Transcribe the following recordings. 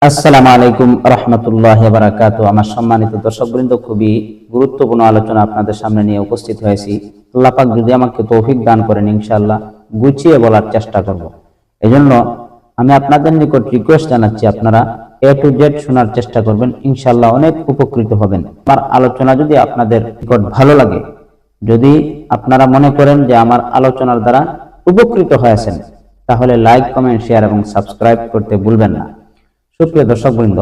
আসসালামু আলাইকুম রহমতুল্লাহ বারাকাতু। আমার সম্মানিত দর্শকবৃন্দ, খুবই গুরুত্বপূর্ণ আলোচনা আপনাদের সামনে নিয়ে উপস্থিত হয়েছি। আল্লাহ পাক যদি আমাকে তৌফিক দান করেন, ইনশাআল্লাহ গুছিয়ে বলার চেষ্টা করব। এজন্য আমি আপনাদের নিকট রিকোয়েস্ট জানাচ্ছি, আপনারা এ টু জেড শোনার চেষ্টা করবেন, ইনশাআল্লাহ অনেক উপকৃত হবেন। আমার আলোচনা যদি আপনাদের নিকট ভালো লাগে, যদি আপনারা মনে করেন যে আমার আলোচনার দ্বারা উপকৃত হয়েছেন, তাহলে লাইক, কমেন্ট, শেয়ার এবং সাবস্ক্রাইব করতে ভুলবেন না। সুপ্রিয় দর্শকবৃন্দ,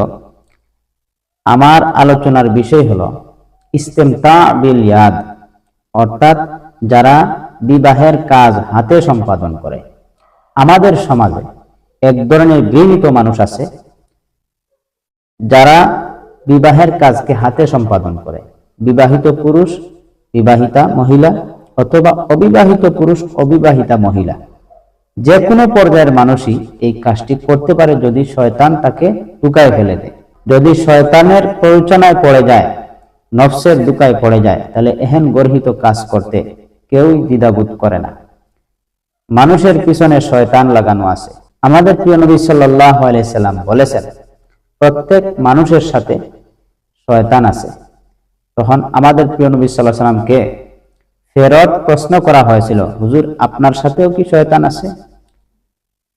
আমার আলোচনার বিষয় হলো ইস্তেমতা বিল ইয়াদ, অর্থাৎ যারা বিবাহের কাজ হাতে সম্পাদন করে। আমাদের সমাজে এক ধরনের গৃহীত মানুষ আছে যারা বিবাহের কাজকে হাতে সম্পাদন করে। বিবাহিত পুরুষ, বিবাহিতা মহিলা, অথবা অবিবাহিত পুরুষ, অবিবাহিতা মহিলা, যে কোনো পর্যায়ের মানুষই এই কাজটি করতে পারে যদি শয়তান তাকে ধোঁকায় ফেলে দেয়। যদি শয়তানের প্ররোচনায় পড়ে যায়, নফসের ধোঁকায় পড়ে যায়, তাহলে এহেন গর্হিত কাজ করতে কেউই দ্বিধাবোধ করে না। মানুষের পিছনে শয়তান লাগানো আছে। আমাদের প্রিয় নবী সাল্লাল্লাহু আলাইহি সাল্লাম বলেছেন, প্রত্যেক মানুষের সাথে শয়তান আছে। তখন আমাদের প্রিয় নবী সাল্লাল্লাহু আলাইহি সাল্লামকে ফেরত প্রশ্ন করা হয়েছিল, হুজুর আপনার সাথেও কি শয়তান আছে?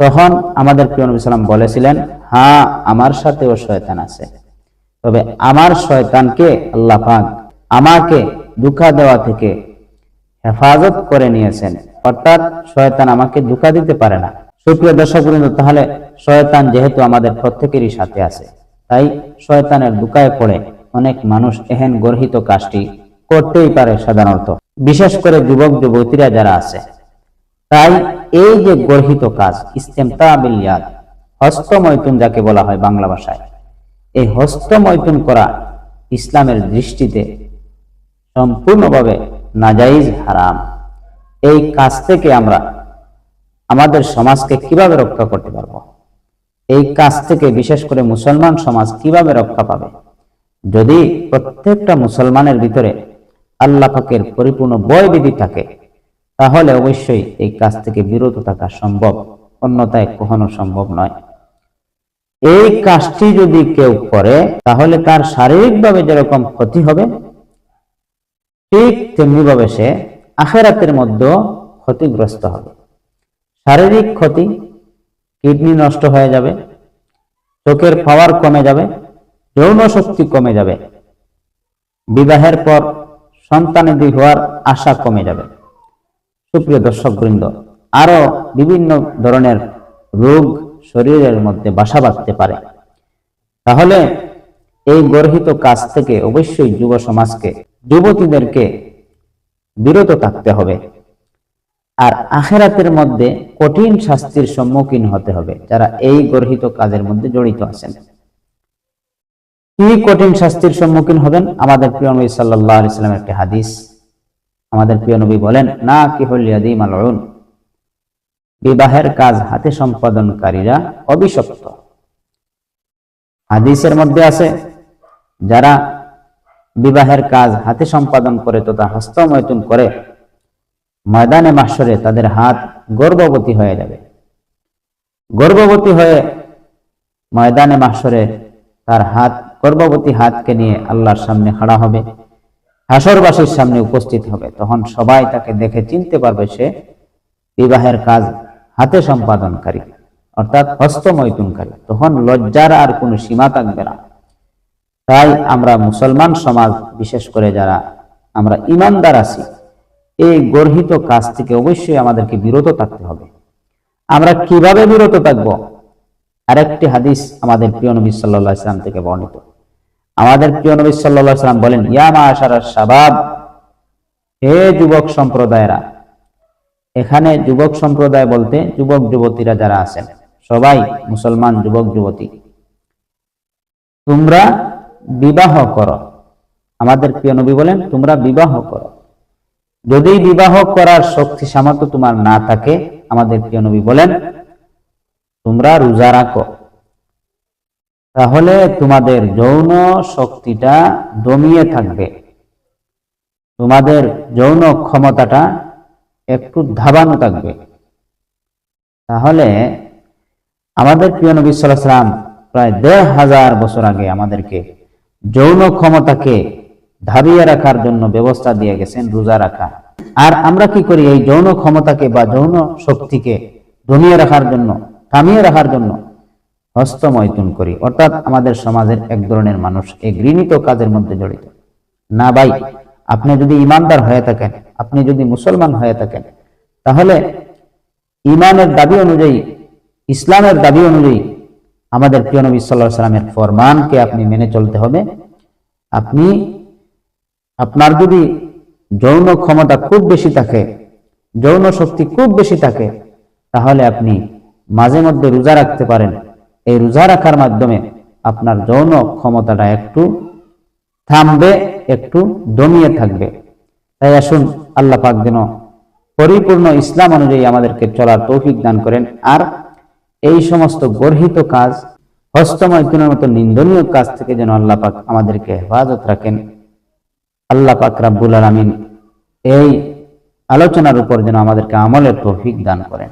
তখন আমাদের প্রিয় নবী সাল্লাম বলেছিলেন, হ্যাঁ, আমার সাথেও শয়তান আছে, তবে আমার শয়তানকে আল্লাহ পাক আমাকে ধোঁকা দেওয়া থেকে হেফাজত করে নিয়েছেন, অর্থাৎ শয়তান আমাকে ধোঁকা দিতে পারে না। সুপ্রিয় দর্শকবৃন্দ, তাহলে শয়তান যেহেতু আমাদের প্রত্যেকেরই সাথে আছে, তাই শয়তানের ধোঁকায় পড়ে অনেক মানুষ এহেন গর্হিত কাজটি করতেই পারে সাধারণত, বিশেষ করে যুবক যুবতীরা যারা আছে। তাই এই যে গর্হিত কাজ ইস্তেমতা বিল ইয়াদ, হস্তমৈথুন যাকে বলা হয় বাংলা ভাষায়, এই হস্তমৈথুন করা ইসলামের দৃষ্টিতে সম্পূর্ণভাবে নাজাইজ, হারাম। এই কাজ থেকে আমরা আমাদের সমাজকে কিভাবে রক্ষা করতে পারব? এই কাজ থেকে বিশেষ করে মুসলমান সমাজ কিভাবে রক্ষা পাবে? যদি প্রত্যেকটা মুসলমানের ভিতরে আল্লাহ পাকের পরিপূর্ণ ভয়ভীতি থাকে, তাহলে অবশ্যই এই কাজ থেকে বিরত থাকা সম্ভব, অন্যথায় কখনো সম্ভব নয়। এই কাজটি যদি কেউ করে, তাহলে তার শারীরিকভাবে যেরকম ক্ষতি হবে, ঠিক তেমনি ভাবে সে আখিরাতের মধ্যে ক্ষতিগ্রস্ত হবে। শারীরিক ক্ষতি, কিডনি নষ্ট হয়ে যাবে, চোখের পাওয়ার কমে যাবে, যৌন শক্তি কমে যাবে, বিবাহের পর সন্তানাদি হওয়ার আশা কমে যাবে। সুপ্রিয় দর্শকবৃন্দ, আরো বিভিন্ন ধরনের রোগ শরীরের মধ্যে বাসা বাঁধতে পারে। তাহলে এই গর্হিত কাজ থেকে অবশ্যই যুব সমাজকে, যুবতীদেরকে বিরত থাকতে হবে। আর আখিরাতের মধ্যে কঠিন শাস্তির সম্মুখীন হতে হবে যারা এই গর্হিত কাজের মধ্যে জড়িত আছেন। কি কঠিন শাস্তির সম্মুখীন হবেন? আমাদের প্রিয় নবী সাল্লাল্লাহু আলাইহি সাল্লামের একটি হাদিস, আমাদের প্রিয় নবী বলেন, না কিহুল ইয়াদি মালউন, বিবাহের কাজ হাতে সম্পাদনকারীরা অভিশপ্ত। হাদিসের মধ্যে আছে, যারা বিবাহের কাজ হাতে সম্পাদন করে তথা হস্তমৈথুন করে, ময়দানে মাহশরে তাদের হাত গর্ভবতী হয়ে যাবে। গর্ভবতী হয়ে ময়দানে মাহশরে তার হাত, গর্ভবতী হাতকে নিয়ে আল্লাহর সামনে খাড়া হবে, হাসরবাসীর সামনে উপস্থিত হবে। তখন সবাই তাকে দেখে চিনতে পারবে সে বিবাহের কাজ হাতে সম্পাদনকারী, অর্থাৎ হস্তমৈথুনকারী। তখন লজ্জার আর কোনো সীমা থাকবে না। তাই আমরা মুসলমান সমাজ, বিশেষ করে যারা আমরা ইমানদার আছি, এই গর্হিত কাজ থেকে অবশ্যই আমাদেরকে বিরত থাকতে হবে। আমরা কিভাবে বিরত থাকবো? আরেকটি হাদিস আমাদের প্রিয় নবী সাল্লাল্লাহু আলাইহি সাল্লাম থেকে বর্ণিত। আমাদের প্রিয় নবী সাল্লাল্লাহু আলাইহি সাল্লাম বলেন, ইয়া মাশারাশ শাবাব, হে যুবক সম্প্রদায়েরা। এখানে যুবক সম্প্রদায় বলতে যুবক যুবতীরা যারা আছেন, সবাই মুসলমান যুবক যুবতী, তোমরা বিবাহ করো। আমাদের প্রিয় নবী বলেন, তোমরা বিবাহ করো। যদি বিবাহ করার শক্তি সামর্থ্য তোমার না থাকে, আমাদের প্রিয় নবী বলেন, তোমরা রোজা রাখো। তাহলে তোমাদের যৌন শক্তিটা দমিয়ে থাকবে, তোমাদের যৌন ক্ষমতাটা একটু ধাবানো থাকবে। তাহলে আমাদের প্রিয় নবী সাল্লাল্লাহু আলাইহি ওয়াসাল্লাম প্রায় ১৫০০ বছর আগে আমাদেরকে যৌন ক্ষমতাকে ধাবিয়ে রাখার জন্য ব্যবস্থা দিয়ে গেছেন রোজা রাখা। আর আমরা কি করি? এই যৌন ক্ষমতাকে বা যৌন শক্তিকে দমিয়ে রাখার জন্য, থামিয়ে রাখার জন্য হস্তমৈথুন করি। অর্থাৎ আমাদের সমাজের এক ধরনের মানুষ এই ঘৃণিত কাজের মধ্যে জড়িত। না ভাই, আপনি যদি ইমানদার হয়ে থাকেন, আপনি যদি মুসলমান হয়ে থাকেন, তাহলে ইমানের দাবি অনুযায়ী, ইসলামের দাবি অনুযায়ী আমাদের প্রিয় নবী সাল্লাল্লাহু আলাইহি ওয়াসাল্লামের ফরমানকে আপনি মেনে চলতে হবে। আপনার যদি যৌন ক্ষমতা খুব বেশি থাকে, যৌন শক্তি খুব বেশি থাকে, তাহলে আপনি মাঝে মধ্যে রোজা রাখতে পারেন। এই রোজা রাখার মাধ্যমে আপনার যৌন ক্ষমতাটা একটু থামবে, একটু দমিয়ে থাকবে। তাই আসুন, আল্লাহ পাক যেন পরিপূর্ণ ইসলাম অনুযায়ী আমাদেরকে চলার তৌফিক দান করেন। আর এই সমস্ত গর্হিত কাজ, হস্তমৈথুনের মতো নিন্দনীয় কাজ থেকে যেন আল্লাহ পাক আমাদেরকে হেফাজত রাখেন। আল্লাহ পাক রাব্বুল আলামিন এই আলোচনার উপর যেন আমাদেরকে আমলের তৌফিক দান করেন।